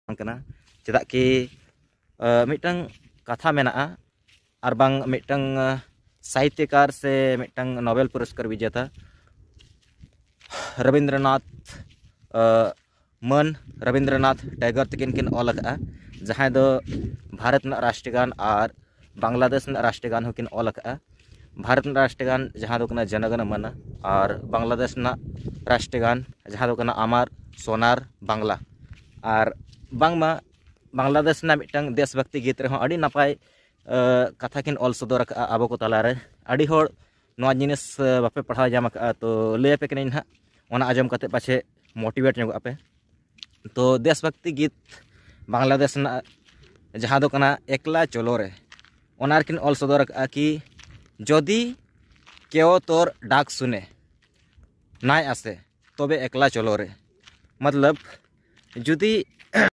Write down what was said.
चेदा कि मिटंग कथा मेना और बांग मिटंग साहित्यकार से मिटंग नोबेल पुरस्कार विजेता रविंद्रनाथ मन रविंद्रनाथ टैगोर तकिन किन ऑल जहाँ दो भारत राष्ट्रीय गान और बांग्लादेश राष्ट्रीय गान होकिन ऑल भारत राष्ट्रीय गान जहाँ दो जनगण मन और बांग्लादेश राष्ट्रीय गान जहाँ दो आमार सोनार बांग्ला और बांगमा बांग्लादेश मिटंग देशभक्ति गीत रहे अड़ी नपाय कथा किन ऑल सदर अब को तलारे अड़ी होड़ नवा जिनिस बापे पढ़ाव जाम तो लैपे करें हाँ ओना आजम करते पाछे मोटिवेट नोगा पे तो देशभक्ति गीत बांग्लादेश जहाँ दो कना एकला चलो रे ओनार किन ऑल सदर कि जदि केओ तोर डाक सुने नाय आसे तबे एकला चलो रे मतलब जुदी